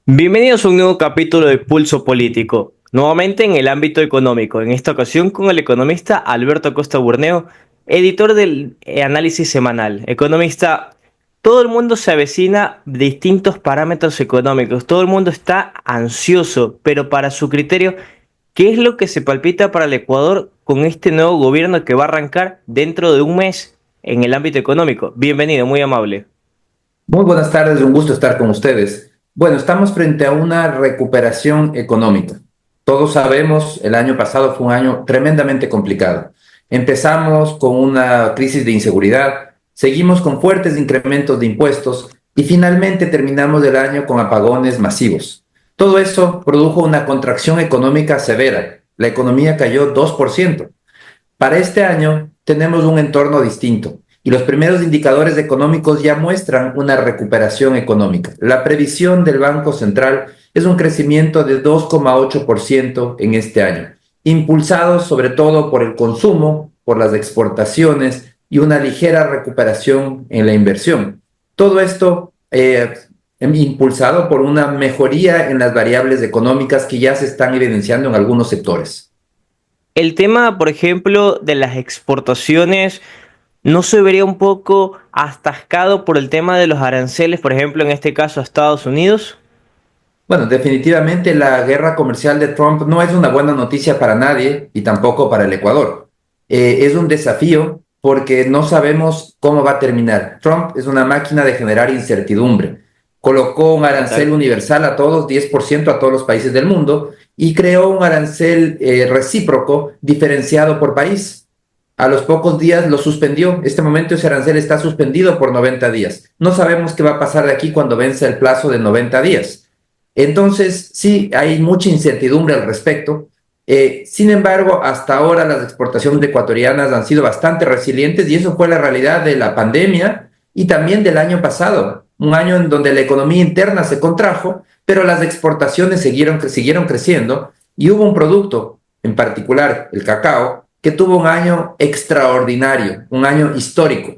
Bienvenidos a un nuevo capítulo de Pulso Político, nuevamente en el ámbito económico, en esta ocasión con el economista Alberto Costa Burneo, editor del Análisis Semanal. Economista, todo el mundo se avecina distintos parámetros económicos, todo el mundo está ansioso, pero para su criterio, ¿qué es lo que se palpita para el Ecuador con este nuevo gobierno que va a arrancar dentro de un mes en el ámbito económico? Bienvenido, muy amable. Muy buenas tardes, un gusto estar con ustedes. Bueno, estamos frente a una recuperación económica. Todos sabemos, el año pasado fue un año tremendamente complicado. Empezamos con una crisis de inseguridad, seguimos con fuertes incrementos de impuestos y finalmente terminamos el año con apagones masivos. Todo eso produjo una contracción económica severa. La economía cayó 2%. Para este año tenemos un entorno distinto y los primeros indicadores económicos ya muestran una recuperación económica. La previsión del Banco Central es un crecimiento de 2,8% en este año, impulsado sobre todo por el consumo, por las exportaciones y una ligera recuperación en la inversión. Todo esto impulsado por una mejoría en las variables económicas que ya se están evidenciando en algunos sectores. El tema, por ejemplo, de las exportaciones, ¿no se vería un poco atascado por el tema de los aranceles, por ejemplo, en este caso a Estados Unidos? Bueno, definitivamente la guerra comercial de Trump no es una buena noticia para nadie y tampoco para el Ecuador. Es un desafío porque no sabemos cómo va a terminar. Trump es una máquina de generar incertidumbre. Colocó un arancel Total. universal a todos, 10% a todos los países del mundo, y creó un arancel recíproco diferenciado por país. A los pocos días lo suspendió. Este momento ese arancel está suspendido por 90 días. No sabemos qué va a pasar de aquí cuando vence el plazo de 90 días. Entonces, sí, hay mucha incertidumbre al respecto. Sin embargo, hasta ahora las exportaciones ecuatorianas han sido bastante resilientes y eso fue la realidad de la pandemia y también del año pasado, un año en donde la economía interna se contrajo, pero las exportaciones siguieron creciendo y hubo un producto, en particular el cacao, que tuvo un año extraordinario, un año histórico.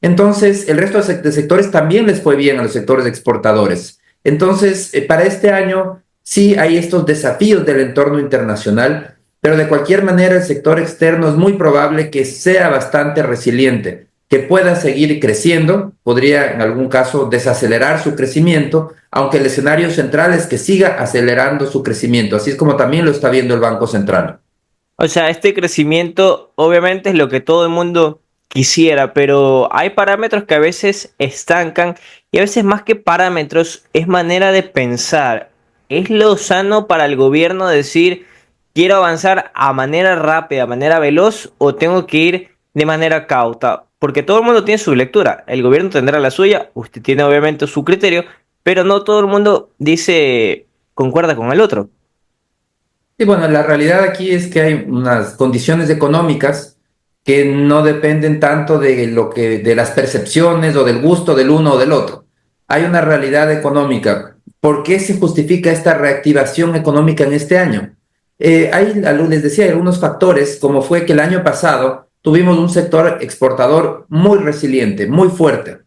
Entonces, el resto de sectores también les fue bien a los sectores exportadores. Entonces, para este año sí hay estos desafíos del entorno internacional, pero de cualquier manera el sector externo es muy probable que sea bastante resiliente, que pueda seguir creciendo, podría en algún caso desacelerar su crecimiento, aunque el escenario central es que siga acelerando su crecimiento, así es como también lo está viendo el Banco Central. O sea, este crecimiento obviamente es lo que todo el mundo quisiera, pero hay parámetros que a veces estancan y a veces más que parámetros es manera de pensar. ¿Es lo sano para el gobierno decir quiero avanzar a manera rápida, a manera veloz o tengo que ir de manera cauta? Porque todo el mundo tiene su lectura, el gobierno tendrá la suya, usted tiene obviamente su criterio, pero no todo el mundo dice concuerda con el otro. Y bueno, la realidad aquí es que hay unas condiciones económicas que no dependen tanto de de las percepciones o del gusto del uno o del otro. Hay una realidad económica. ¿Por qué se justifica esta reactivación económica en este año? Les decía, hay algunos factores, como fue que el año pasado tuvimos un sector exportador muy resiliente, muy fuerte.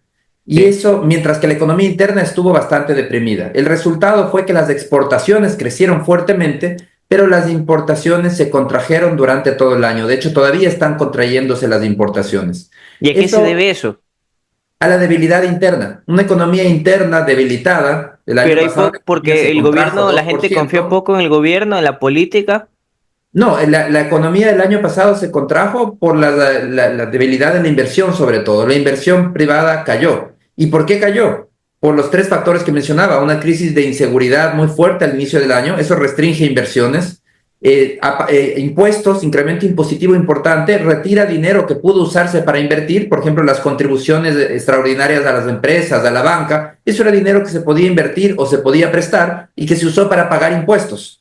Y Sí. eso, mientras que la economía interna estuvo bastante deprimida. El resultado fue que las exportaciones crecieron fuertemente, pero las importaciones se contrajeron durante todo el año. De hecho, todavía están contrayéndose las importaciones. ¿Y a qué se Eso debe eso? a la debilidad interna. Una economía interna debilitada. El año Pero hay pasado la poco, economía porque se el contrajo gobierno, la gente confía 2%. poco en el gobierno, en la política. No, la economía del año pasado se contrajo por la debilidad en la inversión, sobre todo. La inversión privada cayó. ¿Y por qué cayó? Por los tres factores que mencionaba. Una crisis de inseguridad muy fuerte al inicio del año, eso restringe inversiones. Impuestos, incremento impositivo importante, retira dinero que pudo usarse para invertir, por ejemplo, las contribuciones extraordinarias a las empresas, a la banca. Eso era dinero que se podía invertir o se podía prestar y que se usó para pagar impuestos.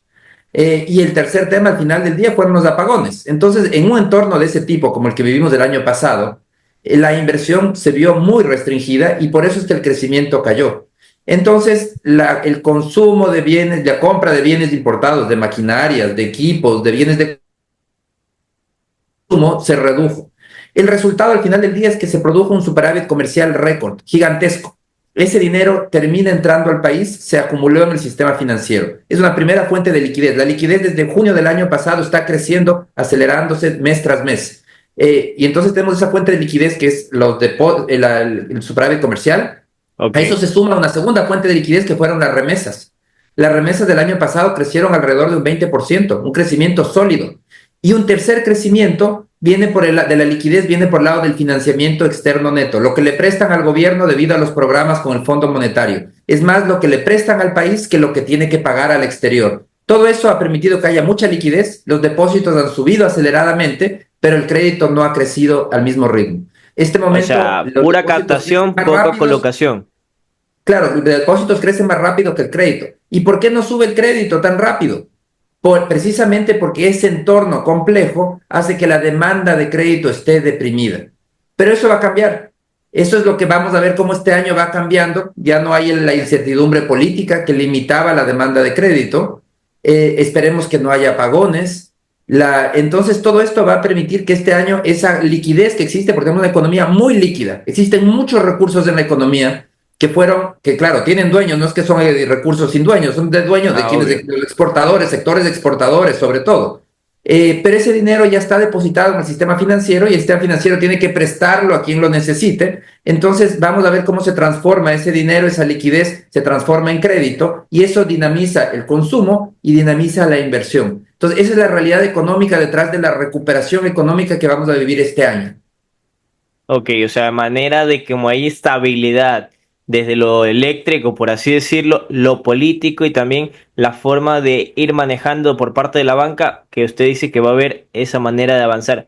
Y el tercer tema al final del día fueron los apagones. Entonces, en un entorno de ese tipo, como el que vivimos el año pasado, la inversión se vio muy restringida y por eso es que el crecimiento cayó. Entonces, el consumo de bienes, la compra de bienes importados, de maquinarias, de equipos, de bienes de consumo, se redujo. El resultado al final del día es que se produjo un superávit comercial récord, gigantesco. ese dinero termina entrando al país, se acumuló en el sistema financiero. Es una primera fuente de liquidez. La liquidez desde junio del año pasado está creciendo, acelerándose mes tras mes. Y entonces tenemos esa fuente de liquidez que es el superávit comercial. Ok. A eso se suma una segunda fuente de liquidez que fueron las remesas. Las remesas del año pasado crecieron alrededor de un 20%, un crecimiento sólido. Y un tercer crecimiento de la liquidez, viene por el lado del financiamiento externo neto, lo que le prestan al gobierno debido a los programas con el Fondo Monetario. Es más lo que le prestan al país que lo que tiene que pagar al exterior. Todo eso ha permitido que haya mucha liquidez, los depósitos han subido aceleradamente, pero el crédito no ha crecido al mismo ritmo. Este O momento, sea, los pura depósitos crecen captación, más poca rápidos. colocación. Claro, los depósitos crecen más rápido que el crédito. ¿Y por qué no sube el crédito tan rápido? Precisamente porque ese entorno complejo hace que la demanda de crédito esté deprimida. Pero eso va a cambiar. Eso es lo que vamos a ver cómo este año va cambiando. Ya no hay la incertidumbre política que limitaba la demanda de crédito. Esperemos que no haya apagones. Entonces, todo esto va a permitir que este año esa liquidez que existe, porque tenemos una economía muy líquida, existen muchos recursos en la economía que claro, tienen dueños, no es que son recursos sin dueños, son de dueños de Ah, quienes, de obvio. los exportadores, sectores de exportadores sobre todo. Pero ese dinero ya está depositado en el sistema financiero y el sistema financiero tiene que prestarlo a quien lo necesite. Entonces vamos a ver cómo se transforma ese dinero, esa liquidez se transforma en crédito y eso dinamiza el consumo y dinamiza la inversión. Entonces esa es la realidad económica detrás de la recuperación económica que vamos a vivir este año. Ok, o sea, de manera de que como hay estabilidad desde lo eléctrico, por así decirlo, lo político y también la forma de ir manejando por parte de la banca, que usted dice que va a haber esa manera de avanzar.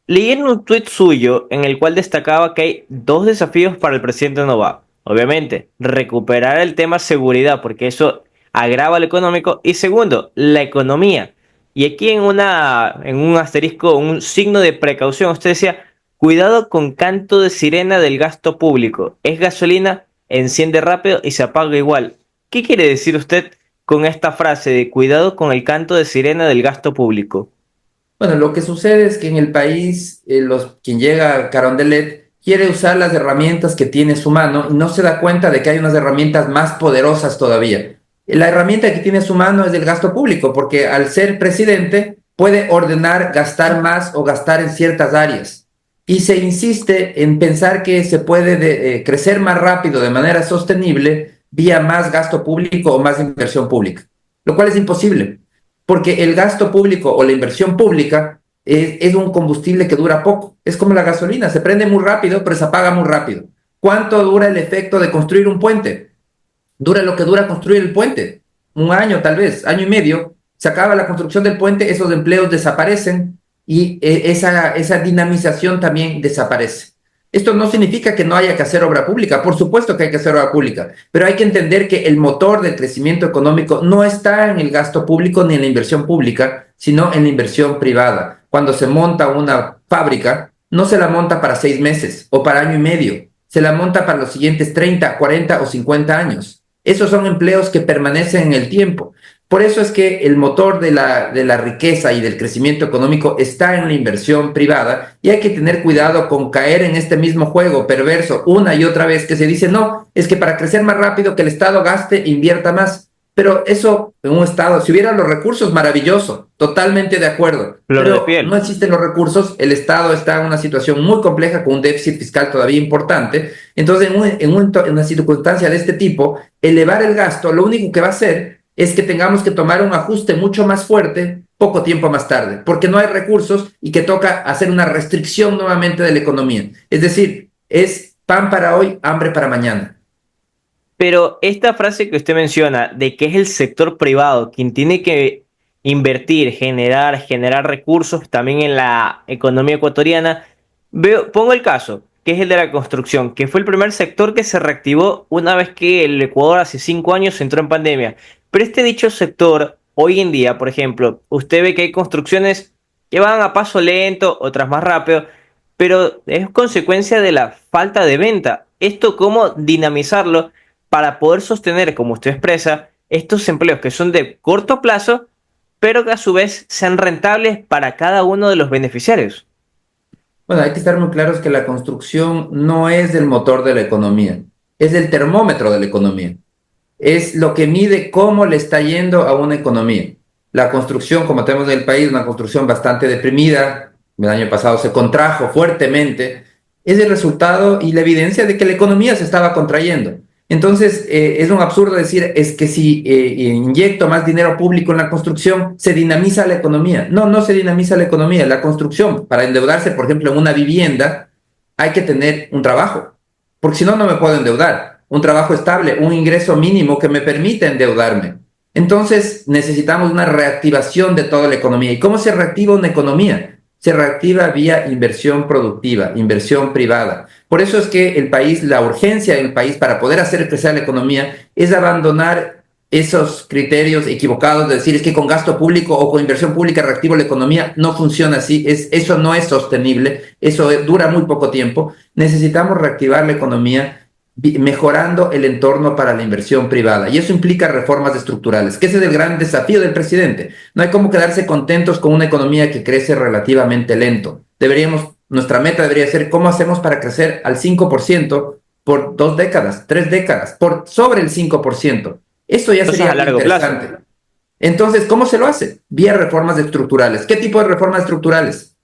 Leí en un tuit suyo en el cual destacaba que hay dos desafíos para el presidente Nova. Obviamente, recuperar el tema seguridad, porque eso agrava lo económico. Y segundo, la economía. Y aquí en un asterisco, un signo de precaución, usted decía, cuidado con canto de sirena del gasto público. Es gasolina, enciende rápido y se apaga igual. ¿Qué quiere decir usted con esta frase de cuidado con el canto de sirena del gasto público? Bueno, lo que sucede es que en el país, quien llega a Carondelet quiere usar las herramientas que tiene en su mano y no se da cuenta de que hay unas herramientas más poderosas todavía. La herramienta que tiene en su mano es el gasto público, porque al ser presidente puede ordenar gastar más o gastar en ciertas áreas. Y se insiste en pensar que se puede crecer más rápido de manera sostenible vía más gasto público o más inversión pública, lo cual es imposible porque el gasto público o la inversión pública es un combustible que dura poco. Es como la gasolina, se prende muy rápido, pero se apaga muy rápido. ¿Cuánto dura el efecto de construir un puente? Dura lo que dura construir el puente. Un año tal vez, año y medio. Se acaba la construcción del puente, esos empleos desaparecen y esa dinamización también desaparece. Esto no significa que no haya que hacer obra pública, por supuesto que hay que hacer obra pública, pero hay que entender que el motor del crecimiento económico no está en el gasto público ni en la inversión pública, sino en la inversión privada. Cuando se monta una fábrica, no se la monta para 6 meses o para año y medio, se la monta para los siguientes 30, 40 o 50 años. Esos son empleos que permanecen en el tiempo. Por eso es que el motor de la riqueza y del crecimiento económico está en la inversión privada y hay que tener cuidado con caer en este mismo juego perverso una y otra vez que se dice, no, es que para crecer más rápido que el Estado gaste, invierta más. Pero eso en un Estado, si hubiera los recursos, maravilloso, totalmente de acuerdo. Flor de Pero no piel. existen los recursos, el Estado está en una situación muy compleja con un déficit fiscal todavía importante. Entonces, en una circunstancia de este tipo, elevar el gasto, lo único que va a hacer es que tengamos que tomar un ajuste mucho más fuerte poco tiempo más tarde, porque no hay recursos y que toca hacer una restricción nuevamente de la economía. Es decir, es pan para hoy, hambre para mañana. Pero esta frase que usted menciona de que es el sector privado quien tiene que invertir, generar recursos también en la economía ecuatoriana, pongo el caso, que es el de la construcción, que fue el primer sector que se reactivó una vez que el Ecuador hace 5 años entró en pandemia. Pero este dicho sector, hoy en día, por ejemplo, usted ve que hay construcciones que van a paso lento, otras más rápido, pero es consecuencia de la falta de venta. ¿Esto cómo dinamizarlo para poder sostener, como usted expresa, estos empleos que son de corto plazo, pero que a su vez sean rentables para cada uno de los beneficiarios? Bueno, hay que estar muy claros que la construcción no es el motor de la economía. es el termómetro de la economía. Es lo que mide cómo le está yendo a una economía. La construcción, como tenemos en el país, una construcción bastante deprimida, el año pasado se contrajo fuertemente, es el resultado y la evidencia de que la economía se estaba contrayendo. Entonces, es un absurdo decir, es que si inyecto más dinero público en la construcción, se dinamiza la economía. No, no se dinamiza la economía. La construcción, para endeudarse, por ejemplo, en una vivienda, hay que tener un trabajo, porque si no, no me puedo endeudar. Un trabajo estable, un ingreso mínimo que me permita endeudarme. Entonces, necesitamos una reactivación de toda la economía. ¿Y cómo se reactiva una economía? Se reactiva vía inversión productiva, inversión privada. Por eso es que el país, la urgencia del país para poder hacer crecer la economía es abandonar esos criterios equivocados de decir es que con gasto público o con inversión pública reactivo la economía. No funciona así, eso no es sostenible, eso dura muy poco tiempo. Necesitamos reactivar la economía mejorando el entorno para la inversión privada. Y eso implica reformas estructurales, que ese es el gran desafío del presidente. No hay como quedarse contentos con una economía que crece relativamente lento. Nuestra meta debería ser cómo hacemos para crecer al 5% por 2 décadas, 3 décadas, por sobre el 5%. Eso ya Entonces, sería a largo interesante. plazo. Entonces, ¿cómo se lo hace? Vía reformas estructurales. ¿Qué tipo de reformas estructurales?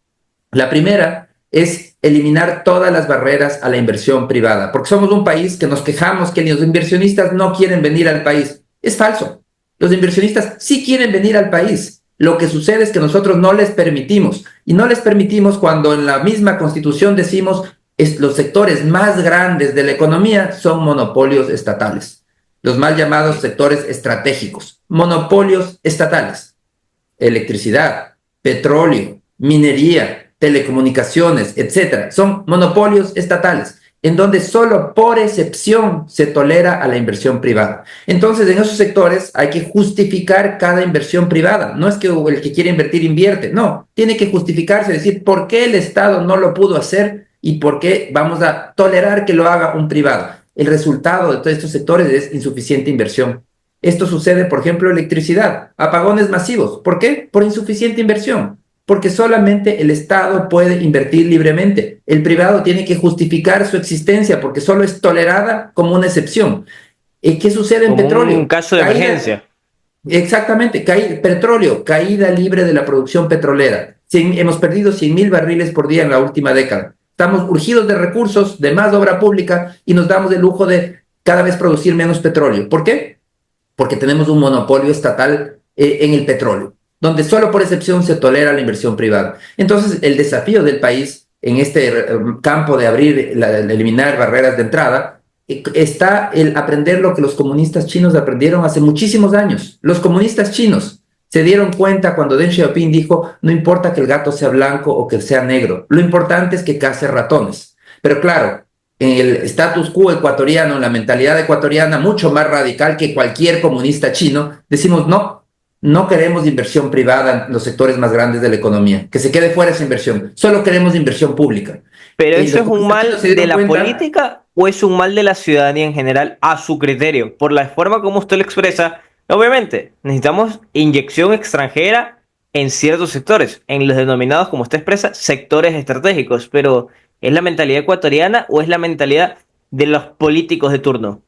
La primera es eliminar todas las barreras a la inversión privada, porque somos un país que nos quejamos que los inversionistas no quieren venir al país. Es falso. Los inversionistas sí quieren venir al país. Lo que sucede es que nosotros no les permitimos, y no les permitimos cuando en la misma Constitución decimos los sectores más grandes de la economía son monopolios estatales, los mal llamados sectores estratégicos, monopolios estatales, electricidad, petróleo, minería, telecomunicaciones, etcétera. Son monopolios estatales en donde solo por excepción se tolera a la inversión privada. Entonces, en esos sectores hay que justificar cada inversión privada. No es que el que quiere invertir invierte, no. Tiene que justificarse, decir por qué el Estado no lo pudo hacer y por qué vamos a tolerar que lo haga un privado. El resultado de todos estos sectores es insuficiente inversión. Esto sucede, por ejemplo, electricidad, apagones masivos. ¿Por qué? Por insuficiente inversión. Porque solamente el Estado puede invertir libremente. El privado tiene que justificar su existencia porque solo es tolerada como una excepción. ¿Qué sucede en Como un petróleo? caso de emergencia. Exactamente, petróleo, caída libre de la producción petrolera. Hemos perdido 100.000 barriles por día en la última década. Estamos urgidos de recursos, de más obra pública y nos damos el lujo de cada vez producir menos petróleo. ¿Por qué? Porque tenemos un monopolio estatal en el petróleo, donde solo por excepción se tolera la inversión privada. Entonces, el desafío del país en este campo de eliminar barreras de entrada, está el aprender lo que los comunistas chinos aprendieron hace muchísimos años. Los comunistas chinos se dieron cuenta cuando Deng Xiaoping dijo, no importa que el gato sea blanco o que sea negro, lo importante es que case ratones. Pero claro, en el status quo ecuatoriano, en la mentalidad ecuatoriana, mucho más radical que cualquier comunista chino, decimos no, no queremos inversión privada en los sectores más grandes de la economía, que se quede fuera esa inversión, solo queremos inversión pública. ¿Pero Y eso los es un comunistas chinos mal se de dieron la cuenta. política o es un mal de la ciudadanía en general a su criterio? Por la forma como usted lo expresa, obviamente necesitamos inyección extranjera en ciertos sectores, en los denominados, como usted expresa, sectores estratégicos, pero ¿es la mentalidad ecuatoriana o es la mentalidad de los políticos de turno?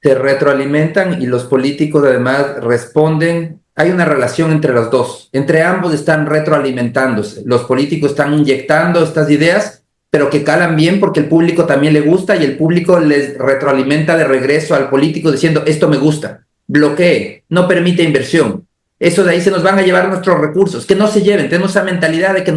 Se retroalimentan y los políticos además responden. Hay una relación entre los dos, entre ambos están retroalimentándose. Los políticos están inyectando estas ideas, pero que calan bien porque el público también le gusta y el público les retroalimenta de regreso al político diciendo esto me gusta, bloquee, no permite inversión. Eso de ahí se nos van a llevar nuestros recursos, que no se lleven, tenemos esa mentalidad de que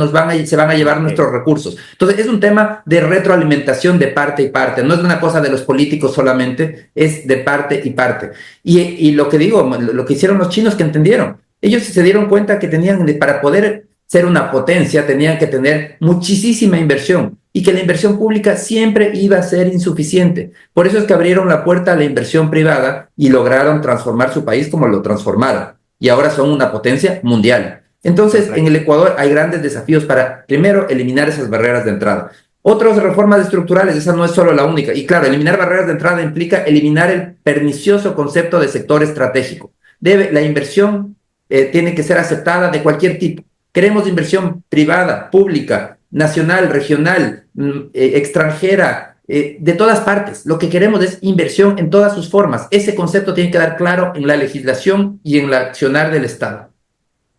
se van a llevar nuestros recursos. Entonces es un tema de retroalimentación de parte y parte, no es una cosa de los políticos solamente, es de parte y parte. Y lo que digo, lo que hicieron los chinos que entendieron, ellos se dieron cuenta que para poder ser una potencia, tenían que tener muchísima inversión y que la inversión pública siempre iba a ser insuficiente. Por eso es que abrieron la puerta a la inversión privada y lograron transformar su país como lo transformaron. Y ahora son una potencia mundial. Entonces, en el Ecuador hay grandes desafíos para, primero, eliminar esas barreras de entrada. Otras reformas estructurales, esa no es solo la única. Y claro, eliminar barreras de entrada implica eliminar el pernicioso concepto de sector estratégico. La inversión tiene que ser aceptada de cualquier tipo. Queremos inversión privada, pública, nacional, regional, extranjera, de todas partes. Lo que queremos es inversión en todas sus formas. Ese concepto tiene que quedar claro en la legislación y en la accionar del Estado.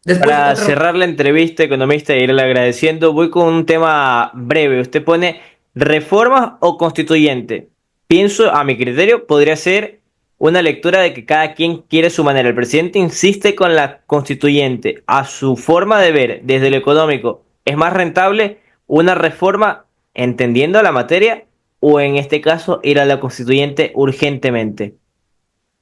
Después, Para otra. cerrar la entrevista, economista, e irle agradeciendo, voy con un tema breve. Usted pone reformas o constituyente. Pienso, a mi criterio, podría ser una lectura de que cada quien quiere su manera. El presidente insiste con la constituyente. A su forma de ver, desde lo económico, ¿es más rentable una reforma entendiendo la materia o en este caso ir a la constituyente urgentemente?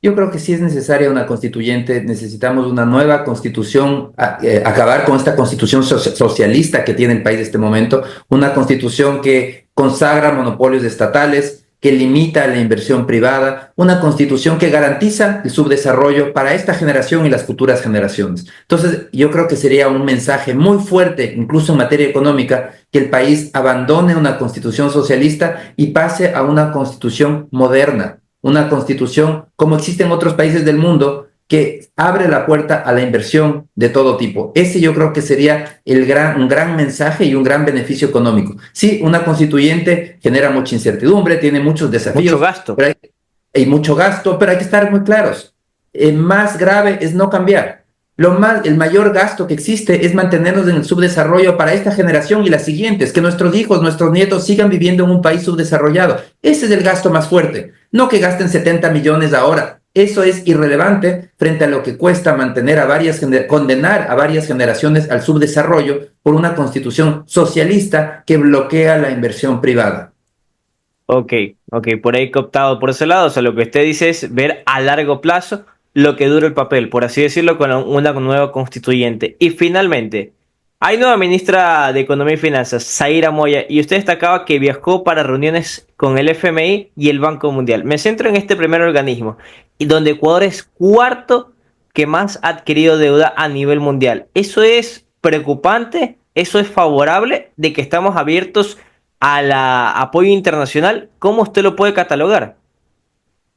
Yo creo que sí es necesaria una constituyente, necesitamos una nueva constitución, acabar con esta constitución socialista que tiene el país en este momento, una constitución que consagra monopolios estatales, que limita la inversión privada, una constitución que garantiza el subdesarrollo para esta generación y las futuras generaciones. Entonces, yo creo que sería un mensaje muy fuerte, incluso en materia económica, que el país abandone una constitución socialista y pase a una constitución moderna, una constitución como existe en otros países del mundo que abre la puerta a la inversión de todo tipo. Ese yo creo que sería un gran mensaje y un gran beneficio económico. Sí, una constituyente genera mucha incertidumbre, tiene muchos Mucho desafíos, gasto. pero hay mucho gasto, pero hay que estar muy claros. Más grave es no cambiar. El mayor gasto que existe es mantenernos en el subdesarrollo para esta generación y las siguientes, que nuestros hijos, nuestros nietos sigan viviendo en un país subdesarrollado. Ese es el gasto más fuerte. No que gasten 70 millones ahora. Eso es irrelevante frente a lo que cuesta mantener condenar a varias generaciones al subdesarrollo por una constitución socialista que bloquea la inversión privada. Ok, ok, por ahí que optado por ese lado. O sea, lo que usted dice es ver a largo plazo lo que dura el papel, por así decirlo, con una nueva constituyente. Y finalmente, hay nueva ministra de Economía y Finanzas, Zaira Moya, y usted destacaba que viajó para reuniones con el FMI y el Banco Mundial. Me centro en este primer organismo, y donde Ecuador es cuarto que más ha adquirido deuda a nivel mundial. ¿Eso es preocupante? ¿Eso es favorable de que estamos abiertos al apoyo internacional? ¿Cómo usted lo puede catalogar?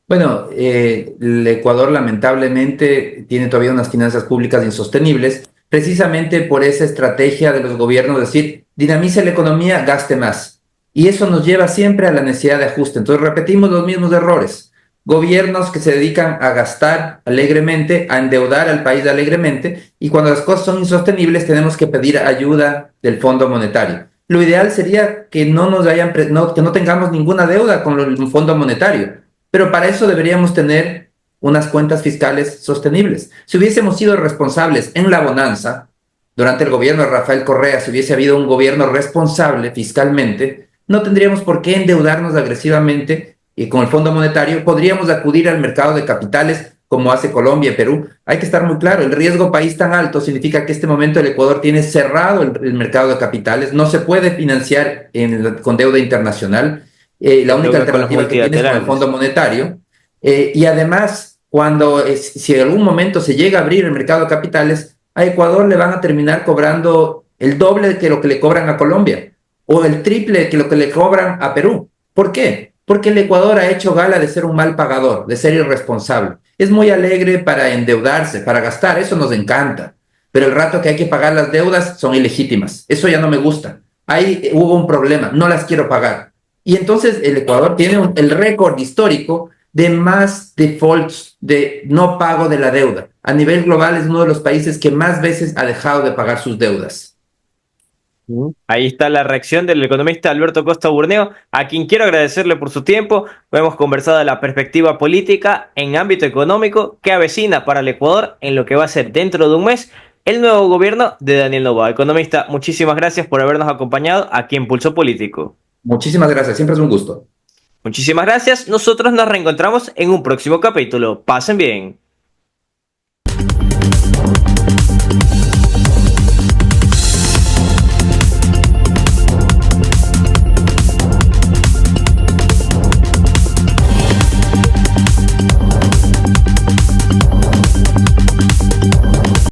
Bueno, el Ecuador lamentablemente tiene todavía unas finanzas públicas insostenibles, precisamente por esa estrategia de los gobiernos de decir, dinamice la economía, gaste más. Y eso nos lleva siempre a la necesidad de ajuste. Entonces repetimos los mismos errores. Gobiernos que se dedican a gastar alegremente, a endeudar al país alegremente, y cuando las cosas son insostenibles tenemos que pedir ayuda del Fondo Monetario. Lo ideal sería que que no tengamos ninguna deuda con el Fondo Monetario, pero para eso deberíamos tener unas cuentas fiscales sostenibles. Si hubiésemos sido responsables en la bonanza, durante el gobierno de Rafael Correa, si hubiese habido un gobierno responsable fiscalmente, no tendríamos por qué endeudarnos agresivamente y con el Fondo Monetario podríamos acudir al mercado de capitales como hace Colombia y Perú. Hay que estar muy claro, el riesgo país tan alto significa que este momento el Ecuador tiene cerrado el mercado de capitales, no se puede financiar con deuda internacional, la única Deuda con los alternativa que tienes con el multilaterales. Fondo Monetario. Y además, si en algún momento se llega a abrir el mercado de capitales, a Ecuador le van a terminar cobrando el doble de lo que le cobran a Colombia o el triple de lo que le cobran a Perú. ¿Por qué? Porque el Ecuador ha hecho gala de ser un mal pagador, de ser irresponsable. Es muy alegre para endeudarse, para gastar, eso nos encanta. Pero el rato que hay que pagar las deudas son ilegítimas. Eso ya no me gusta. Ahí hubo un problema, no las quiero pagar. Y entonces el Ecuador tiene el récord histórico de más defaults, de no pago de la deuda. A nivel global es uno de los países que más veces ha dejado de pagar sus deudas. Ahí está la reacción del economista Alberto Costa Burneo, a quien quiero agradecerle por su tiempo. Hemos conversado de la perspectiva política en ámbito económico que avecina para el Ecuador en lo que va a ser dentro de un mes el nuevo gobierno de Daniel Noboa. Economista, muchísimas gracias por habernos acompañado aquí en Pulso Político. Muchísimas gracias, siempre es un gusto. Muchísimas gracias. Nosotros nos reencontramos en un próximo capítulo. Pasen bien.